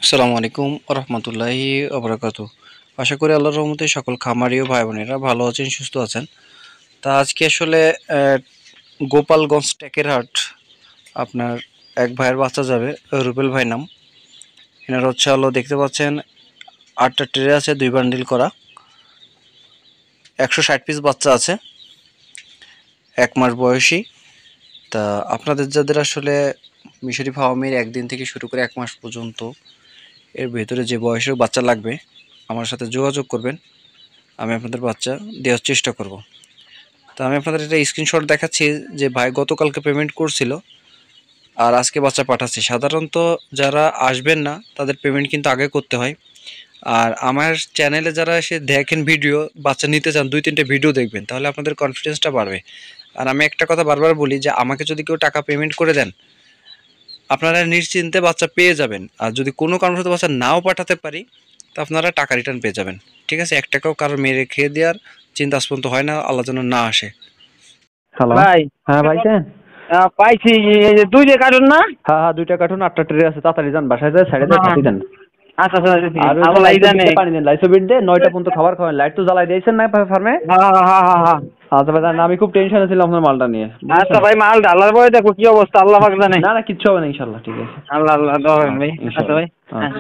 আসসালামু আলাইকুম রহমতুল্লাহি ওবরাকাতু। আশা করি আল্লাহর রহমতে সকল খামারি ও ভাই বোনেরা ভালো আছেন, সুস্থ আছেন। তা আজকে আসলে গোপালগঞ্জ টেকের হাট আপনার এক ভাইয়ের বাচ্চা যাবে, রুবেল ভাই নাম। এনার হচ্ছে হলো দেখতে পাচ্ছেন 8টা ট্রে আছে, 2 বান্ডিল করা, 160 পিস বাচ্চা আছে, 1 মাস বয়সী। তা আপনাদের যাদের আসলে মিশরি ফার্মের 1 দিন থেকে শুরু করে 1 মাস পর্যন্ত এর ভেতরে যে বয়সের বাচ্চা লাগবে আমার সাথে যোগাযোগ করবেন, আমি আপনাদের বাচ্চা দেওয়ার চেষ্টা করব। তো আমি আপনাদের একটা স্ক্রিনশট দেখাচ্ছি যে ভাই গতকালকে পেমেন্ট করছিল আর আজকে বাচ্চা পাঠাচ্ছে। সাধারণত যারা আসবেন না তাদের পেমেন্ট কিন্তু আগে করতে হয়। আর আমার চ্যানেলে যারা এসে দেখেন ভিডিও, বাচ্চা নিতে চান 2-3টে ভিডিও দেখবেন, তাহলে আপনাদের কনফিডেন্সটা বাড়বে। আর আমি একটা কথা বারবার বলি যে আমাকে যদি কেউ টাকা পেমেন্ট করে দেন, আপনারা নিশ্চিন্তে বাচ্চা পেয়ে যাবেন। আর যদি কোনো কারণবশত বাচ্চা নাও পাঠাতে পারি, তো আপনারা টাকা রিটার্ন পেয়ে যাবেন। ঠিক আছে, 1 টাকাও কারোর মেরে খেয়ে দেওয়ার চিন্তা আজ পর্যন্ত হয় না, আল্লাহ যেন না আসে। হ্যালো। ভাই হ্যাঁ ভাইজান। পাইছি এই যে 2 কার্টুন না। হ্যাঁ হ্যাঁ, 2টা কার্টুন 8টা ট্রে আছে, তাড়াতাড়ি যান বাসায় যায় সাইডে যায় ফাটি দেন। আচ্ছা আচ্ছা আর ওই আল্লাহ জানে। পানি দেন, লাইসো বিট দে 9টা পর্যন্ত খাবার খাওয়ান। লাইট তো জ্বালাই দিয়েছেন না ফার্মে? হ্যাঁ হ্যাঁ হ্যাঁ হ্যাঁ। আচ্ছা ভাইজান, আমি খুব টেনশনে ছিলাম আপনার মালটা নিয়ে। আচ্ছা ভাই, মাল ডালার পরে দেখো কি অবস্থা, আল্লাহ পাক জানে। না না, কিচ্ছু হবে না ইনশাল্লাহ, ঠিক আছে। আল্লাহ আল্লাহ দোয়া করেন ভাই। আচ্ছা ইনশাল্লাহ। ভাই। আচ্ছা।